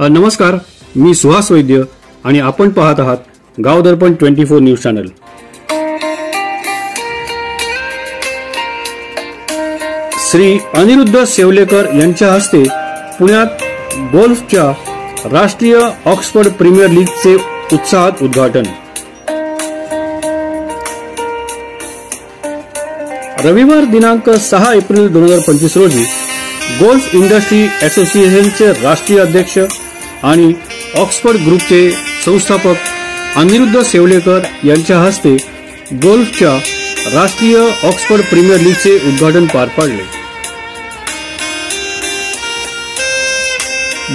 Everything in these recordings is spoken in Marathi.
नमस्कार, मी सुहास वैद्य आणि आपण पाहत आहात गाव दर्पण 24 न्यूज चॅनल। श्री अनिरुद्ध सेवलेकर यांच्या हस्ते पुण्यात गोल्फच्या राष्ट्रीय ऑक्सफर्ड प्रीमियर लीगचे उत्साहात उद्घाटन। रविवार दिनांक 6 एप्रिल 2025 रोजी गोल्फ इंडस्ट्री असोसिएशनचे राष्ट्रीय अध्यक्ष आणि ऑक्सफर्ड ग्रुपचे संस्थापक अनिरुद्ध सेवलेकर यांच्या हस्ते गोल्फच्या राष्ट्रीय ऑक्सफर्ड प्रीमियर लीगचे उद्घाटन पार पडले।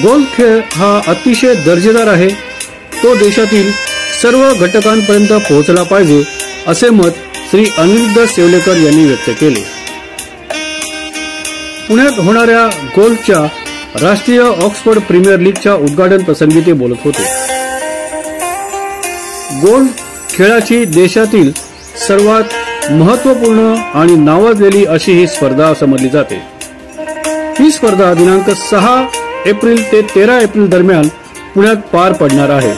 गोल्फ खेळ हा अतिशय दर्जेदार आहे, तो देशातील सर्व घटकांपर्यंत पोहोचला पाहिजे असे मत श्री अनिरुद्ध सेवलेकर यांनी व्यक्त केले। पुण्यात होणाऱ्या गोल्फच्या राष्ट्रीय ऑक्सफर्ड प्रीमियर लीगच्या उद्घाटन प्रसंगी ते बोलत होते। गोल्फ खेळाची देशातील सर्वात महत्त्वपूर्ण आणि नावाजलेली अशी ही स्पर्धा समजली जाते। ही स्पर्धा दिनांक 6 एप्रिल ते 13 एप्रिल दरम्यान पुण्यात पार पडणार आहे।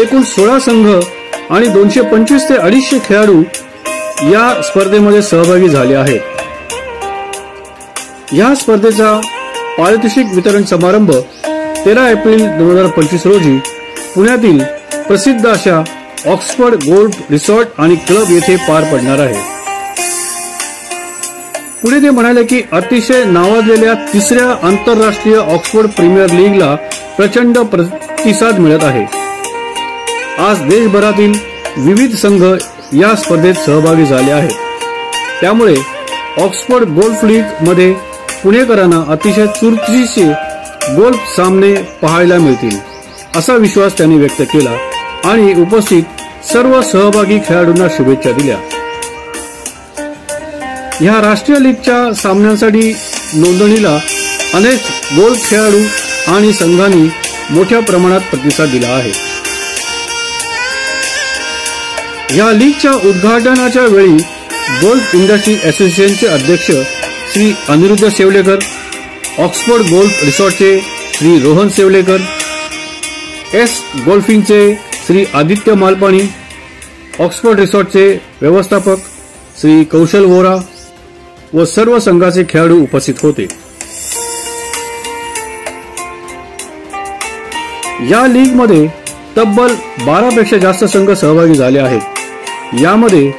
एकूण 16 संघ आणि 225 ते 250 खेळाडू या स्पर्धेमध्ये सहभागी झाले आहेत। या स्पर्धेचा पारितोषिक वितरण समारंभ 13 एप्रिल 2025 रोजी पुण्यातील प्रसिद्ध अशा ऑक्सफर्ड गोल्फ रिसॉर्ट आणि क्लब येथे पार पडणार आहे। पुढे ते म्हणाले की अतिशय नावाजलेल्या तिसऱ्या आंतरराष्ट्रीय ऑक्सफर्ड प्रीमियर लीगला प्रचंड प्रतिसाद मिळत आहे। आज देशभरातील विविध संघ या स्पर्धेत सहभागी झाले आहेत, त्यामुळे ऑक्सफर्ड गोल्फ लीग मध्ये पुणेकरांना अतिशय चुरशीचे गोल्फ सामने पाहायला मिळतील असा विश्वास त्यांनी व्यक्त केला आणि उपस्थित सर्व सहभागी खेळाडूंना शुभेच्छा दिल्या। या राष्ट्रीय लीगच्या सामन्यांसाठी नोंदणीला अनेक गोल्फ खेळाडू आणि संघांनी मोठ्या प्रमाणात प्रतिसाद दिला आहे। या लीगच्या उद्घाटनाच्या वेळी गोल्फ इंडस्ट्री असोसिएशनचे अध्यक्ष श्री अनिरुद्ध सेवलेकर, ऑक्सफर्ड गोल्फ रिसॉर्टचे श्री रोहन सेवलेकर, एस गोल्फिंगचे श्री आदित्य मालपाणी, ऑक्सफर्ड रिसॉर्टचे व्यवस्थापक श्री कौशल वोरा व सर्व संघाचे खेळाडू उपस्थित होते। या लीगमध्ये तब्बल 12 पेक्षा जास्त संघ सहभागी झाले आहेत। यामध्ये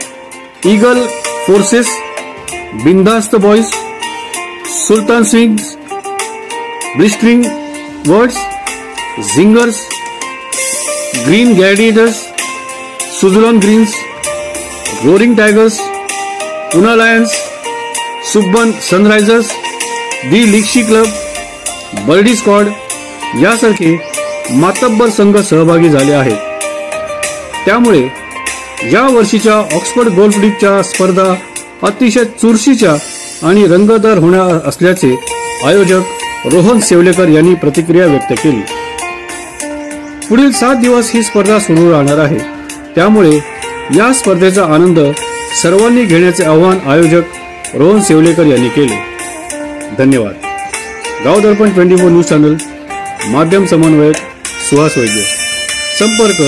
Eagle Forces, Bindhast Boys, Sultan Swings, Blistering Words, Zingers, Green Gladiators, Suzlon Greens, Roaring Tigers, Poona Lions, Subban Sunrisers, the लिक्शी क्लब, बर्डी स्क्वॉड यासारखे मातब्बर संघ सहभागी झाले आहेत। त्यामुळे या वर्षीच्या ऑक्सफर्ड गोल्फ लीगच्या स्पर्धा अतिशय चुरशीच्या आणि रंगतदार होणार असल्याचे आयोजक रोहन सेवलेकर यांनी प्रतिक्रिया व्यक्त केली। पुढील 7 दिवस ही स्पर्धा सुरू राहणार आहे, त्यामुळे या स्पर्धेचा आनंद सर्वांनी घेण्याचे आवाहन आयोजक रोहन सेवलेकर यांनी केले। धन्यवाद। गाव दर्पण 24 न्यूज चॅनल, माध्यम समन्वयक सुहास वैद्य, संपर्क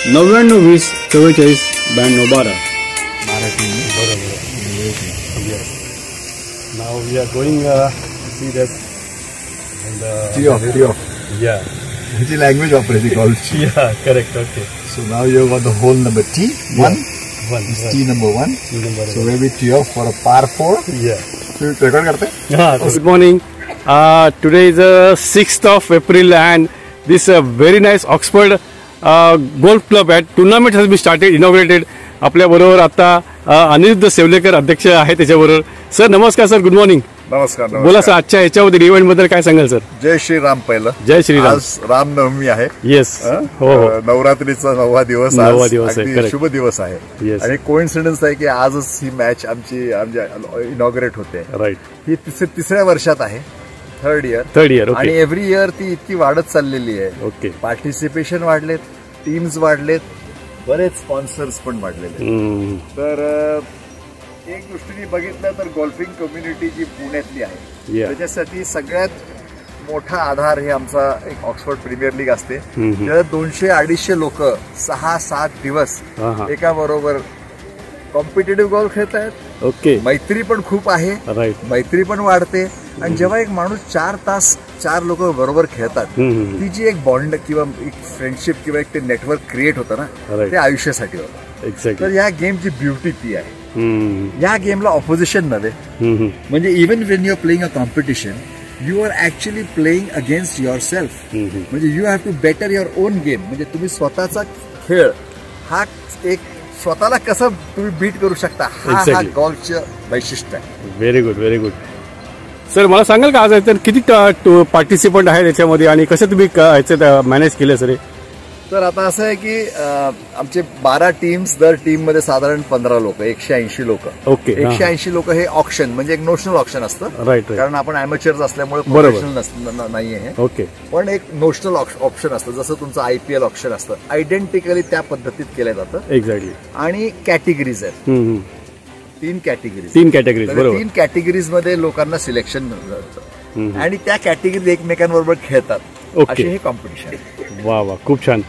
99 20 44 92 12। Now we are going to see that tee off. Yeah. Which is language operating called. Yeah, correct. Okay. So now you have got the hole number T one. One. Tee number 1. So where we tee off for a par 4. Yeah. So record करते हैं. Yeah. Good morning. Today is 6th of April and this very nice Oxford golf club at tournament has been started, inaugurated. आपल्या बरोबर आता अनिरुद्ध सेवलेकर अध्यक्ष आहे त्याच्याबरोबर। सर नमस्कार सर, गुड मॉर्निंग। नमस्कार। बोला सर, आजच्या याच्यामध्ये इव्हेंट बद्दल काय सांगाल सर? जय श्रीराम। पहिलं जय श्रीराम। आज रामनवमी आहे। येस, हो हो, नवरात्रीचा 9वा दिवस, नववा दिवस आहे, शुभ दिवस आहे। आणि कोइन्सिडन्स आहे की आजच ही मॅच आमची इनॉग्रेट होते। राईट। ही तिसऱ्या वर्षात आहे, थर्ड इयर। आणि एव्हरी इयर ती इतकी वाढत चाललेली आहे। ओके। पार्टिसिपेशन वाढलेत, टीम्स वाढलेत, बरेच स्पॉन्सर्स पण वाढलेले। तर एक दृष्टीने बघितलं तर गोल्फिंग कम्युनिटी जी पुण्यातली आहे त्याच्यासाठी सगळ्यात मोठा आधार हे आमचा एक ऑक्सफोर्ड प्रीमियर लीग असते. त्यात 200-250 लोक 6-7 दिवस एका बरोबर कॉम्पिटेटिव्ह गोल्फ खेळतायत. ओके. मैत्री पण खूप आहे. राईट. मैत्री पण वाढते. आणि जेव्हा एक माणूस 4 तास 4 लोक बरोबर खेळतात, ती जी एक बॉन्ड किंवा एक फ्रेंडशिप किंवा एक ते नेटवर्क क्रिएट होतं ना, ते आयुष्यासाठी होतं. एक्झॅक्टली. तर या गेमची ब्युटी ती आहे. या गेमला ऑपोजिशन नव्हे. म्हणजे even when you are playing a competition, you are actually playing against yourself. म्हणजे you have to better your own game. म्हणजे तुम्ही स्वतःचा खेळ हा एक स्वतःला कसं तुम्ही बीट करू शकता, हा गॉल्फचं वैशिष्ट्य आहे. Very good, very good. Sir मला सांगाल का आज किती पार्टिसिपंट आहेत याच्यामध्ये आणि कसं तुम्ही मॅनेज केलं सर? तर आता असं आहे की आमचे 12 टीम्स, दर टीम मध्ये साधारण 15 लोक, 180 लोक. ओके. 180 लोक हे ऑप्शन म्हणजे एक नोशनल ऑप्शन असतं. राईट. कारण आपण अॅमेचर्स असल्यामुळे प्रोफेशनल नाहीये हे. ओके. पण एक नोशनल ऑप्शन असतं, जसं तुमचं IPL ऑप्शन असतं. आयडेंटिकली त्या पद्धतीत केलं जातं. एक्झॅक्टली. आणि कॅटेगरीज आहेत. 3 कॅटेगरीज. 3 कॅटेगरीज. बरोबर. 3 कॅटेगरीज मध्ये लोकांना सिलेक्शन मिळतं आणि त्या कॅटेगरीज एकमेकांबरोबर खेळतात. ओके. हे कॉम्पिटिशन आहे. वा वा, खूप छान.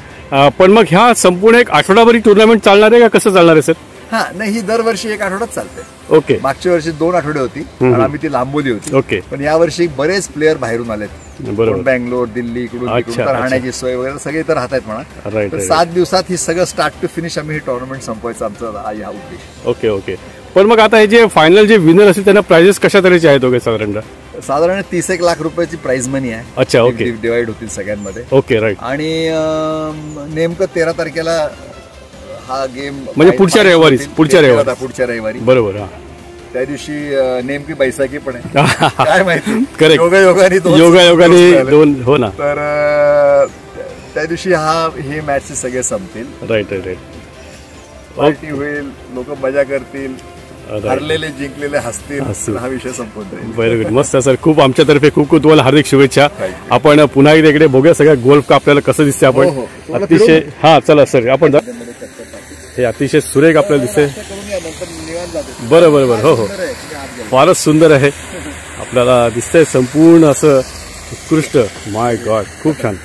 पण मग ह्या संपूर्ण एक आठवडाभरी टुर्नामेंट चालणार आहे का, कसं चालणार आहे सर? हा, नाही, ही दरवर्षी 1 आठवडाच चालते. ओके. मागच्या वर्षी 2 आठवडे होती आणि आम्ही ती लांबवली होती. ओके. पण यावर्षी बरेच प्लेअर बाहेरून आलेत. बरोबर. बँगलोर, दिल्ली, इकडून राहण्याची सोय वगैरे सगळे तर राहतात म्हणा. राईट. 7 दिवसात ही सगळं स्टार्ट टू फिनिश आम्ही ही टुर्नामेंट संपवायचं आमचा हा उद्देश. ओके. ओके. पण मग आता हे जे फायनल जे विनर असतील त्यांना प्राइजेस कशा तऱ्हेचे आहेत? ओके. साधारण 30 लाख रुपयाची प्राइज मनी आहे. अच्छा. ओके. डिवाइड होतील सगळ्यांमध्ये. ओके. राईट. आणि नेमकं 13 तारखेला हा गेम म्हणजे पुढच्या रविवारी. बरोबर. त्या दिवशी नेमकी बैसाखी पण आहे. काय माहिती. करेक्ट. योगायोगाने 2. हो ना. तर त्या दिवशी हे मॅच सगळे संपतील. राईट. पार्टी होईल, लोक मजा करतील, हरलेले जिंकलेले हसतील. हा विषय संपवतो. Very good. मस्त सर. खूप आमच्यातर्फे खूप तुम्हाला हार्दिक शुभेच्छा. आपण पुन्हा एकदा इकडे बघूया सगळ्या गोल्फ आपल्याला कसं दिसते. आपण अतिशय चला सर आपण हे अतिशय सुरेख आपल्याला दिसते. बरं. हो. फारच सुंदर आहे. आपल्याला दिसतंय संपूर्ण असं उत्कृष्ट. माय गॉड, खूप छान.